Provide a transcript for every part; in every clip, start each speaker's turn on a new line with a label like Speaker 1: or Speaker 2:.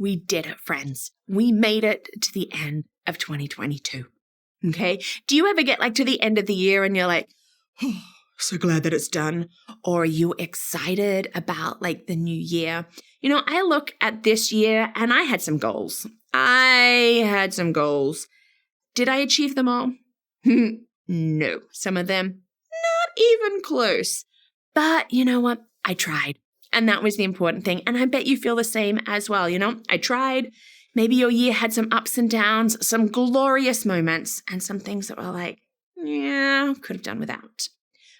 Speaker 1: We did it, friends. We made it to the end of 2022. Okay? Do you ever get to the end of the year and you're like, oh, so glad that it's done? Or are you excited about the new year? I look at this year and I had some goals. Did I achieve them all? No. Some of them, not even close. But you know what? I tried. And that was the important thing. And I bet you feel the same as well. I tried. Maybe your year had some ups and downs, some glorious moments, and some things that were could have done without.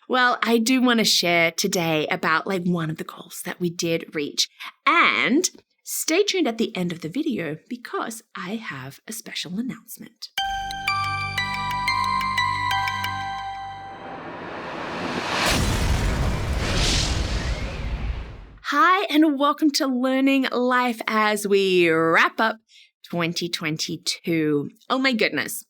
Speaker 1: Well, I do want to share today about one of the goals that we did reach. And stay tuned at the end of the video because I have a special announcement. Hi, and welcome to Learning Life as we wrap up 2022. Oh my goodness,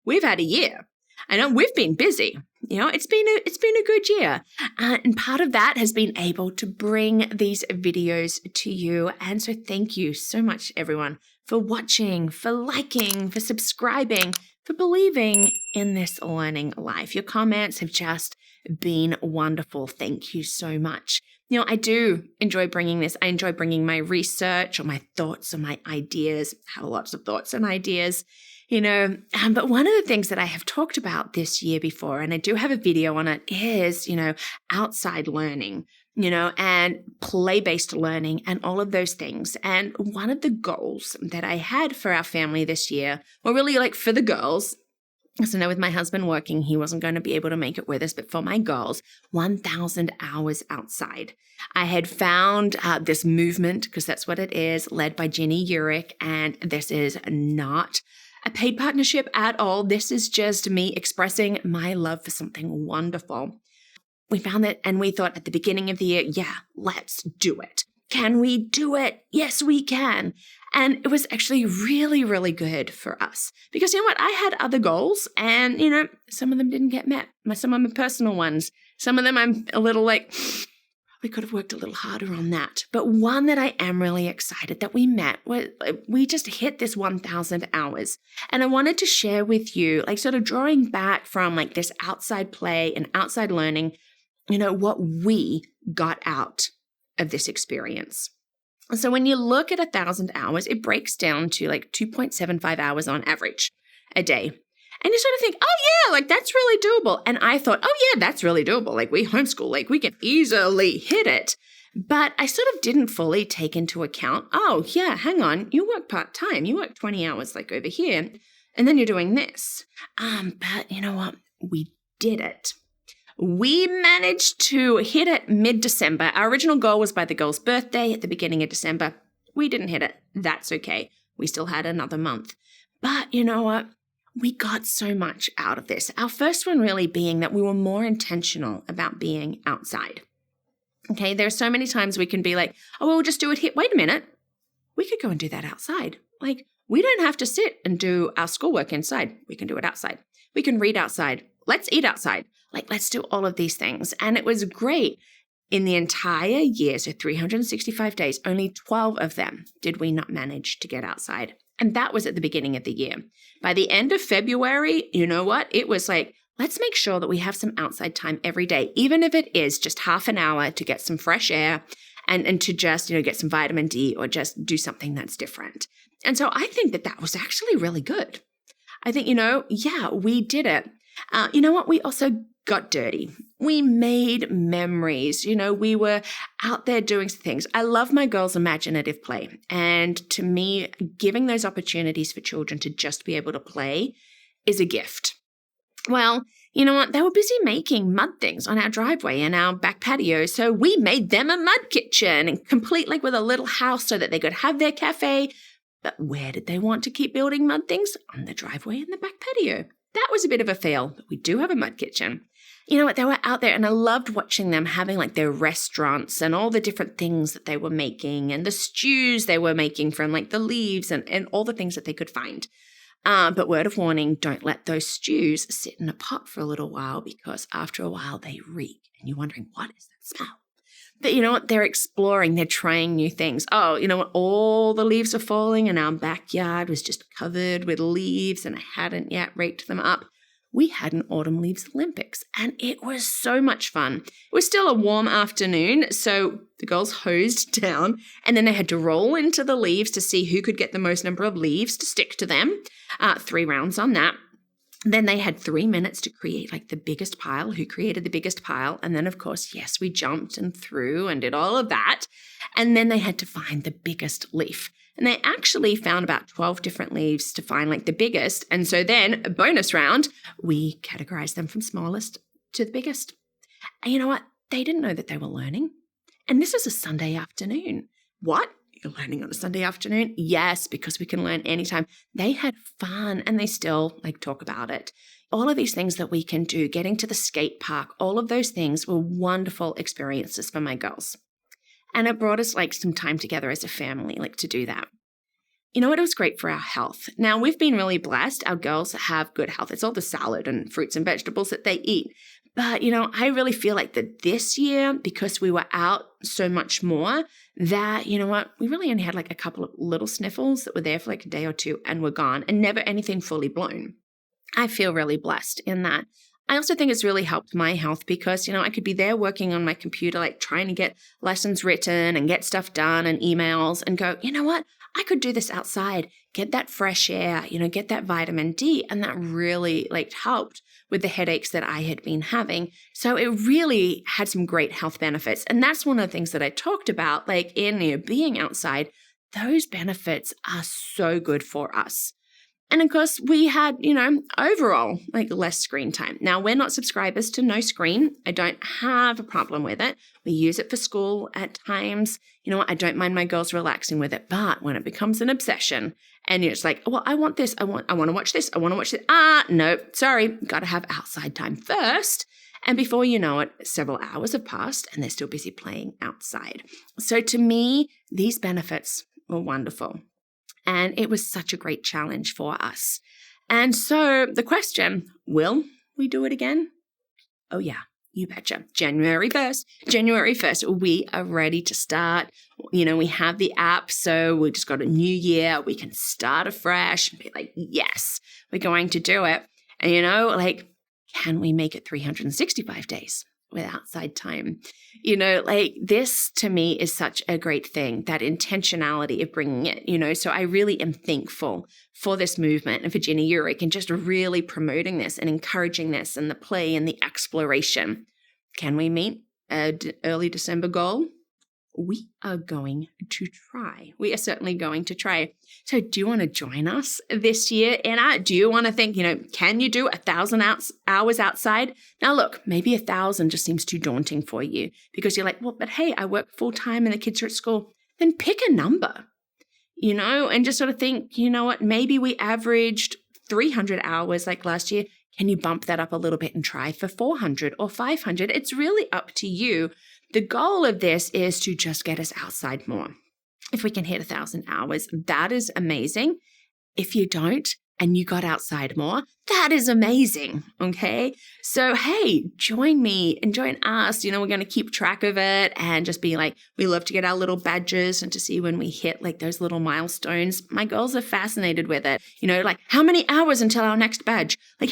Speaker 1: we've had a year. I know we've been busy. It's been a good year. And part of that has been able to bring these videos to you. And so thank you so much, everyone, for watching, for liking, for subscribing, for believing in this learning life. Your comments have just been wonderful. Thank you so much. I do enjoy bringing this. I enjoy bringing my research or my thoughts or my ideas. I have lots of thoughts and ideas, but one of the things that I have talked about this year before, and I do have a video on it, is, outside learning, and play-based learning and all of those things. And one of the goals that I had for our family this year, or really for the girls, so now with my husband working, he wasn't going to be able to make it with us, but for my girls, 1,000 hours outside. I had found this movement, because that's what it is, led by Jenny Urick, and this is not a paid partnership at all. This is just me expressing my love for something wonderful. We found that, and we thought at the beginning of the year, yeah, let's do it. Can we do it? Yes, we can. And it was actually really, really good for us because you know what? I had other goals and, some of them didn't get met. Some of them are personal ones. Some of them I'm a little we could have worked a little harder on that. But one that I am really excited that we met, we just hit this 1,000 hours. And I wanted to share with you, sort of drawing back from this outside play and outside learning, what we got out of this experience. So when you look at 1,000 hours, it breaks down to 2.75 hours on average a day. And you sort of think, oh yeah, that's really doable. And I thought, oh yeah, that's really doable. We homeschool, we can easily hit it. But I sort of didn't fully take into account, oh yeah, hang on, you work part-time. You work 20 hours over here, and then you're doing this. But you know what? We did it. We managed to hit it mid-December. Our original goal was by the girl's birthday at the beginning of December. We didn't hit it. That's okay. We still had another month. But you know what? We got so much out of this. Our first one really being that we were more intentional about being outside. Okay, there are so many times we can be oh, we'll just do it here. Wait a minute. We could go and do that outside. We don't have to sit and do our schoolwork inside. We can do it outside. We can read outside. Let's eat outside. Let's do all of these things. And it was great. In the entire year, so 365 days, only 12 of them did we not manage to get outside. And that was at the beginning of the year. By the end of February, you know what? It was let's make sure that we have some outside time every day, even if it is just half an hour to get some fresh air and to just, get some vitamin D or just do something that's different. And so I think that was actually really good. I think, yeah, we did it. You know what? We also got dirty. We made memories. We were out there doing things. I love my girls' imaginative play. And to me, giving those opportunities for children to just be able to play is a gift. Well, you know what? They were busy making mud things on our driveway and our back patio. So we made them a mud kitchen and complete with a little house so that they could have their cafe. But where did they want to keep building mud things? On the driveway and the back patio. That was a bit of a fail, but we do have a mud kitchen. You know what? They were out there and I loved watching them having their restaurants and all the different things that they were making and the stews they were making from the leaves and all the things that they could find. But word of warning, don't let those stews sit in a pot for a little while because after a while they reek and you're wondering, what is that smell? But you know what? They're exploring, they're trying new things. Oh, you know what? All the leaves are falling and our backyard was just covered with leaves and I hadn't yet raked them up. We had an Autumn Leaves Olympics and it was so much fun. It was still a warm afternoon, so the girls hosed down and then they had to roll into the leaves to see who could get the most number of leaves to stick to them. 3 rounds on that. Then they had 3 minutes to create like the biggest pile, who created the biggest pile. And then, of course, yes, we jumped and threw and did all of that. And then they had to find the biggest leaf. And they actually found about 12 different leaves to find like the biggest. And so then a bonus round, we categorized them from smallest to the biggest. And you know what? They didn't know that they were learning. And this is a Sunday afternoon. What? You're learning on a Sunday afternoon? Yes, because we can learn anytime. They had fun and they still like talk about it. All of these things that we can do, getting to the skate park, all of those things were wonderful experiences for my girls. And it brought us like some time together as a family, like to do that. You know what? It was great for our health. Now, we've been really blessed. Our girls have good health. It's all the salad and fruits and vegetables that they eat. But, you know, I really feel like that this year, because we were out so much more, that, you know what, we really only had like a couple of little sniffles that were there for like a day or two and were gone and never anything fully blown. I feel really blessed in that. I also think it's really helped my health because, you know, I could be there working on my computer, like trying to get lessons written and get stuff done and emails and go, you know what, I could do this outside, get that fresh air, you know, get that vitamin D. And that really like helped with the headaches that I had been having. So it really had some great health benefits. And that's one of the things that I talked about, like in, you know, being outside, those benefits are so good for us. And of course, we had, you know, overall, like less screen time. Now, we're not subscribers to No Screen. I don't have a problem with it. We use it for school at times. You know what? I don't mind my girls relaxing with it. But when it becomes an obsession and it's like, well, I want this. I want to watch this. I want to watch this. No, sorry. Got to have outside time first. And before you know it, several hours have passed and they're still busy playing outside. So to me, these benefits were wonderful. And it was such a great challenge for us. And so the question, will we do it again? Oh yeah, you betcha. January 1st, we are ready to start. You know, we have the app, so we just got a new year. We can start afresh and be like, yes, we're going to do it. And you know, like, can we make it 365 days? With outside time. You know, like this to me is such a great thing, that intentionality of bringing it, you know, so I really am thankful for this movement and for Jenny Urick and just really promoting this and encouraging this and the play and the exploration. Can we meet an early December goal? We are going to try. We are certainly going to try. So do you want to join us this year, Anna? Do you want to think, you know, can you do 1,000 hours outside? Now, look, maybe 1,000 just seems too daunting for you because you're like, well, but hey, I work full time and the kids are at school. Then pick a number, you know, and just sort of think, you know what, maybe we averaged 300 hours like last year. Can you bump that up a little bit and try for 400 or 500? It's really up to you. The goal of this is to just get us outside more. If we can hit 1,000 hours, that is amazing. If you don't and you got outside more, that is amazing, okay? So, hey, join me and join us. You know, we're going to keep track of it and just be like, we love to get our little badges and to see when we hit like those little milestones. My girls are fascinated with it. You know, like how many hours until our next badge? Like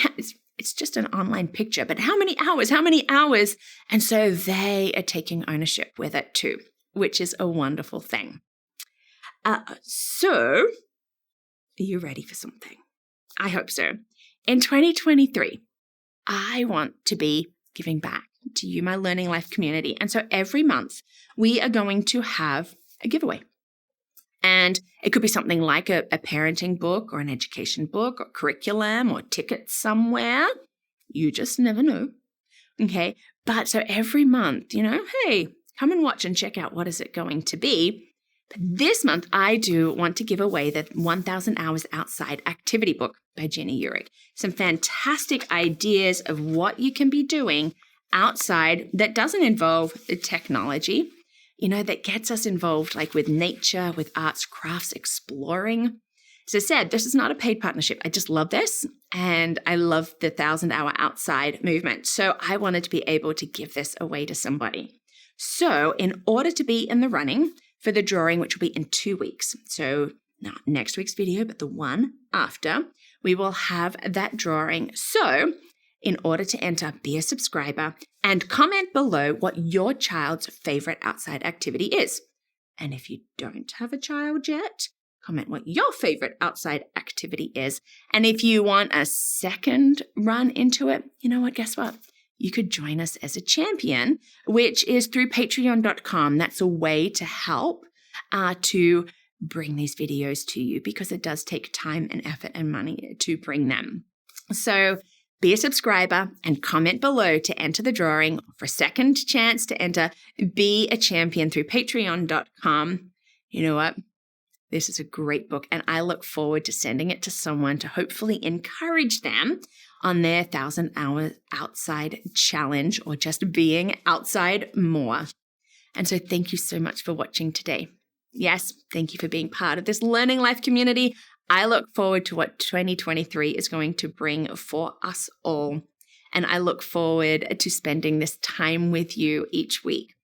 Speaker 1: it's just an online picture, but how many hours? And so they are taking ownership with it too, which is a wonderful thing. So are you ready for something? I hope so. In 2023, I want to be giving back to you, my Learning Life community. And so every month we are going to have a giveaway. And it could be something like a parenting book or an education book or curriculum or tickets somewhere. You just never know. Okay. But so every month, you know, hey, come and watch and check out what is it going to be. But this month, I do want to give away the 1,000 Hours Outside activity book by Jenny Urick. Some fantastic ideas of what you can be doing outside that doesn't involve the technology, you know, that gets us involved like with nature, with arts, crafts, exploring. As I said, this is not a paid partnership. I just love this. And I love the 1,000 Hour Outside movement. So I wanted to be able to give this away to somebody. So in order to be in the running for the drawing, which will be in 2 weeks, so not next week's video, but the one after, we will have that drawing. So in order to enter, be a subscriber and comment below what your child's favorite outside activity is. And if you don't have a child yet, comment what your favorite outside activity is. And if you want a second run into it, you know what? Guess what? You could join us as a champion, which is through patreon.com. That's a way to help to bring these videos to you, because it does take time and effort and money to bring them. So be a subscriber and comment below to enter the drawing for a second chance to enter Be a Champion through patreon.com. You know what? This is a great book, and I look forward to sending it to someone to hopefully encourage them on their 1,000-hour outside challenge, or just being outside more. And so thank you so much for watching today. Yes, thank you for being part of this Learning Life community. I look forward to what 2023 is going to bring for us all. And I look forward to spending this time with you each week.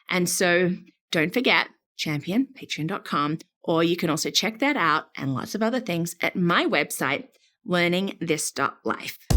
Speaker 1: And so don't forget, champion, patreon.com, or you can also check that out and lots of other things at my website, LearningThis.Life.